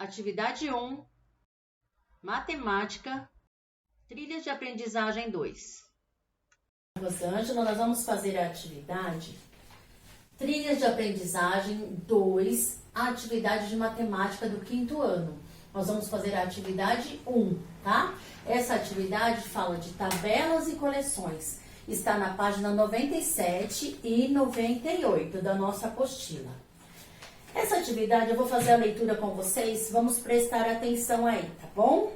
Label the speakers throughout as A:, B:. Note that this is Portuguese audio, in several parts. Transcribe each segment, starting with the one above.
A: Atividade 1, Matemática, Trilhas de Aprendizagem 2.
B: Rosângela, nós vamos fazer a atividade Trilhas de Aprendizagem 2, a atividade de matemática do 5º ano. Nós vamos fazer a atividade 1, tá? Essa atividade fala de tabelas e coleções. Está na página 97 e 98 da nossa apostila. Essa atividade eu vou fazer a leitura com vocês, vamos prestar atenção aí, tá bom?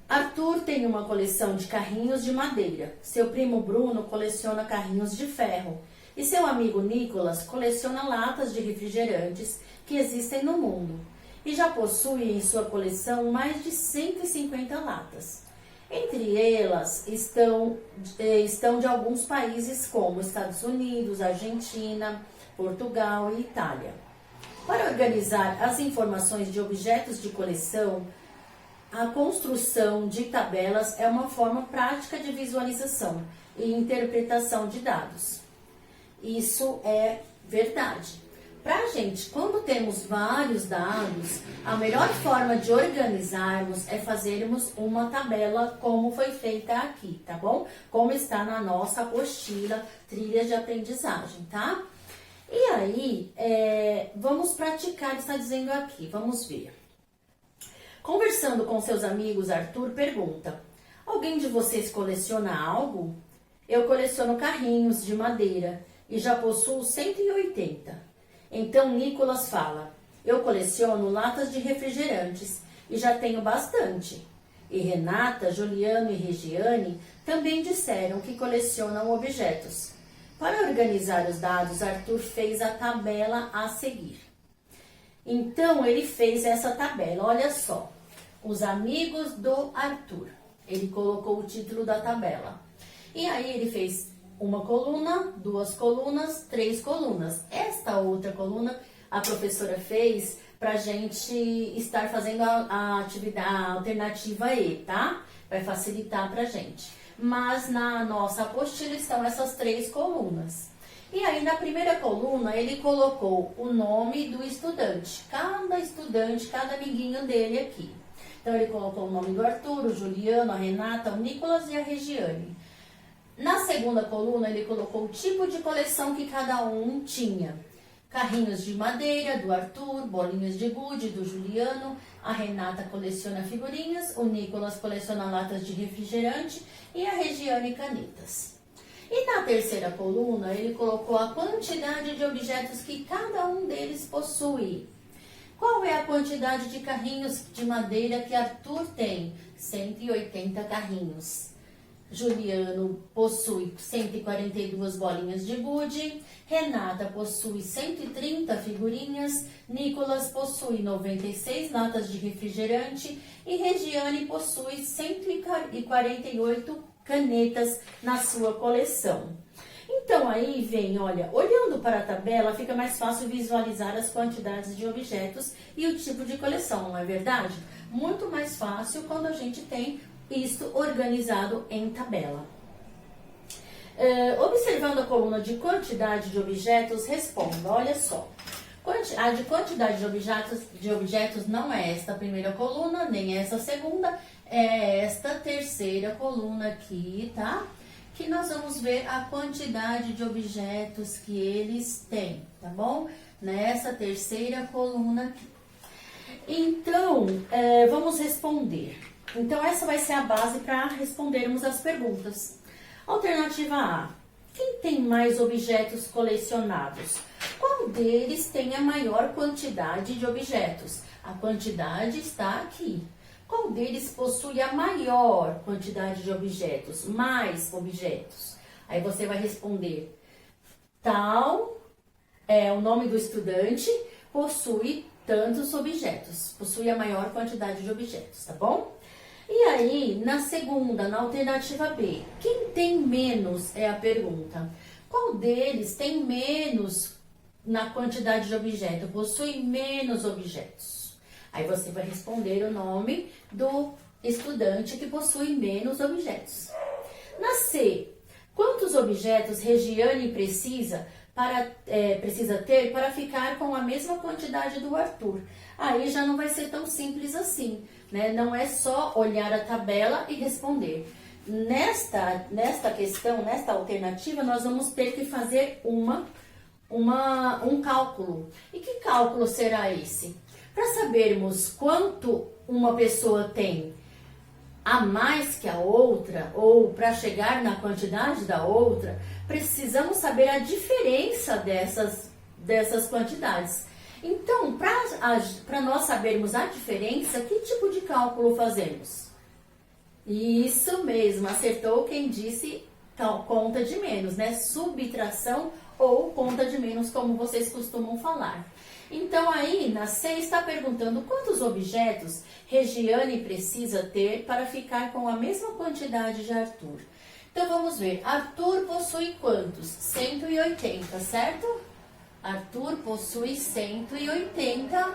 B: Arthur tem uma coleção de carrinhos de madeira. Seu primo Bruno coleciona carrinhos de ferro. E seu amigo Nicolas coleciona latas de refrigerantes que existem no mundo. E já possui em sua coleção mais de 150 latas. Entre elas estão de alguns países como Estados Unidos, Argentina, Portugal e Itália. Para organizar as informações de objetos de coleção, a construção de tabelas é uma forma prática de visualização e interpretação de dados. Isso é verdade. Quando temos vários dados, a melhor forma de organizarmos é fazermos uma tabela como foi feita aqui, tá bom? Como está na nossa apostila Trilhas de Aprendizagem, tá? E aí, vamos praticar, está dizendo aqui, vamos ver. Conversando com seus amigos, Arthur pergunta: alguém de vocês coleciona algo? Eu coleciono carrinhos de madeira e já possuo 180. Então Nicolas fala: eu coleciono latas de refrigerantes e já tenho bastante. E Renata, Juliano e Regiane também disseram que colecionam objetos. Para organizar os dados, Arthur fez a tabela a seguir. Então, ele fez essa tabela, olha só. Os amigos do Arthur. Ele colocou o título da tabela. E aí, ele fez uma coluna, 2 colunas, 3 colunas. Esta outra coluna, a professora fez pra gente estar fazendo a atividade, a alternativa E, tá? Vai facilitar pra gente. Mas na nossa apostila estão essas 3 colunas. E aí, na primeira coluna, ele colocou o nome do estudante. Cada amiguinho dele aqui. Então, ele colocou o nome do Arthur, o Juliano, a Renata, o Nicolas e a Regiane. Na segunda coluna, ele colocou o tipo de coleção que cada um tinha. Carrinhos de madeira, do Arthur, bolinhas de gude, do Juliano, a Renata coleciona figurinhas, o Nicolas coleciona latas de refrigerante e a Regiane canetas. E na terceira coluna, ele colocou a quantidade de objetos que cada um deles possui. Qual é a quantidade de carrinhos de madeira que Arthur tem? 180 carrinhos. Juliano possui 142 bolinhas de gude, Renata possui 130 figurinhas, Nicolas possui 96 latas de refrigerante e Regiane possui 148 canetas na sua coleção. Então aí vem, olha, olhando para a tabela fica mais fácil visualizar as quantidades de objetos e o tipo de coleção, não é verdade? Muito mais fácil quando a gente tem isto organizado em tabela. Observando a coluna de quantidade de objetos, responda, olha só. A de quantidade de objetos não é esta primeira coluna, nem essa segunda, é esta terceira coluna aqui, tá? Que nós vamos ver a quantidade de objetos que eles têm, tá bom? Nessa terceira coluna aqui. Então, vamos responder. Então, essa vai ser a base para respondermos as perguntas. Alternativa A. Quem tem mais objetos colecionados? Qual deles tem a maior quantidade de objetos? A quantidade está aqui. Qual deles possui a maior quantidade de objetos? Mais objetos. Aí você vai responder: tal é o nome do estudante, possui tantos objetos. Possui a maior quantidade de objetos, tá bom? E aí, na segunda, na alternativa B, quem tem menos é a pergunta. Qual deles tem menos na quantidade de objetos? Possui menos objetos. Aí você vai responder o nome do estudante que possui menos objetos. Na C, quantos objetos Regiane precisa precisa ter para ficar com a mesma quantidade do Arthur? Aí já não vai ser tão simples assim, né? Não é só olhar a tabela e responder. Nesta questão, nesta alternativa, nós vamos ter que fazer um cálculo. E que cálculo será esse? Para sabermos quanto uma pessoa tem a mais que a outra, ou para chegar na quantidade da outra, precisamos saber a diferença dessas quantidades. Então, para nós sabermos a diferença, que tipo de cálculo fazemos? Isso mesmo, acertou quem disse conta de menos, né? Subtração ou conta de menos, como vocês costumam falar. Então, aí, na C está perguntando quantos objetos Regiane precisa ter para ficar com a mesma quantidade de Arthur. Então, vamos ver. Arthur possui quantos? 180, certo? Arthur possui 180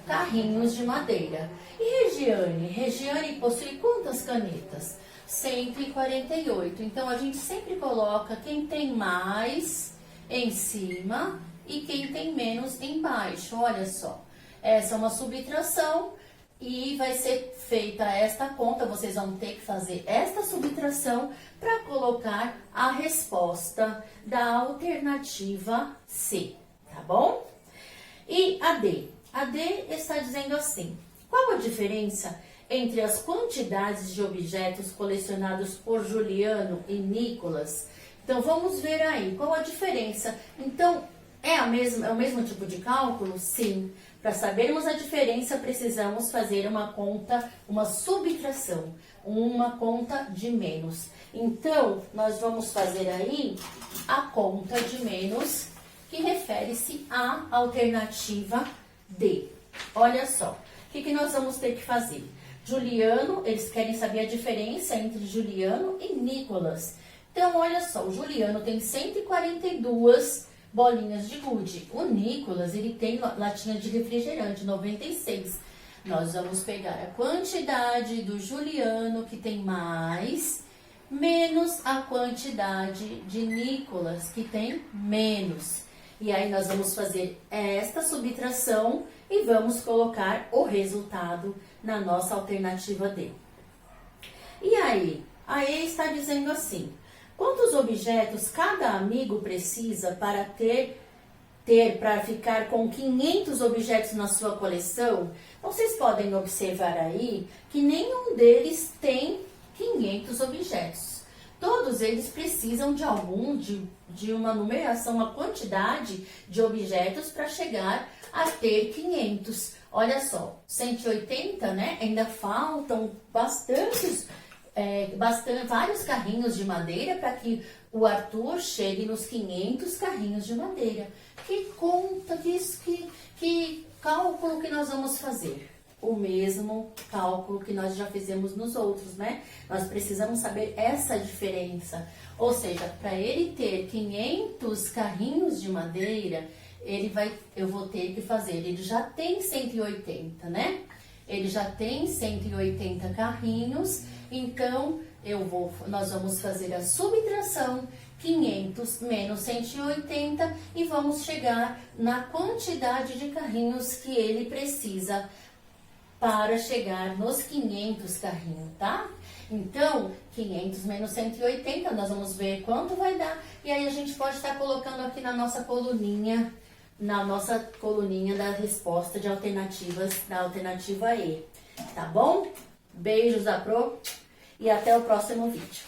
B: carrinhos de madeira. E Regiane? Regiane possui quantas canetas? 148. Então, a gente sempre coloca quem tem mais em cima e quem tem menos embaixo. Olha só, essa é uma subtração e vai ser feita esta conta. Vocês vão ter que fazer esta subtração para colocar a resposta da alternativa C, tá bom? E a D? A D está dizendo assim: qual a diferença entre as quantidades de objetos colecionados por Juliano e Nicolas? Então, vamos ver aí, qual a diferença? Então, é o mesmo tipo de cálculo? Sim. Para sabermos a diferença, precisamos fazer uma conta, uma subtração, uma conta de menos. Então, nós vamos fazer aí a conta de menos, que refere-se à alternativa D. Olha só, o que nós vamos ter que fazer? Juliano, eles querem saber a diferença entre Juliano e Nicolas. Então, olha só, o Juliano tem 142 bolinhas de gude. O Nicolas, ele tem latinha de refrigerante, 96. Nós vamos pegar a quantidade do Juliano, que tem mais, menos a quantidade de Nicolas, que tem menos. E aí, nós vamos fazer esta subtração e vamos colocar o resultado na nossa alternativa D. E aí? A E está dizendo assim: quantos objetos cada amigo precisa para para ficar com 500 objetos na sua coleção? Vocês podem observar aí que nenhum deles tem 500 objetos. Todos eles precisam de uma numeração, uma quantidade de objetos para chegar a ter 500. Olha só, 180, né? Ainda faltam vários carrinhos de madeira para que o Arthur chegue nos 500 carrinhos de madeira. Que conta, que cálculo que nós vamos fazer? O mesmo cálculo que nós já fizemos nos outros, né? Nós precisamos saber essa diferença. Ou seja, para ele ter 500 carrinhos de madeira, eu vou ter que fazer, ele já tem 180, né? Ele já tem 180 carrinhos, então nós vamos fazer a subtração, 500 menos 180, e vamos chegar na quantidade de carrinhos que ele precisa para chegar nos 500 carrinhos, tá? Então, 500 menos 180, nós vamos ver quanto vai dar, e aí a gente pode estar colocando aqui na nossa coluninha da resposta de alternativas, da alternativa E, tá bom? Beijos da Pro e até o próximo vídeo.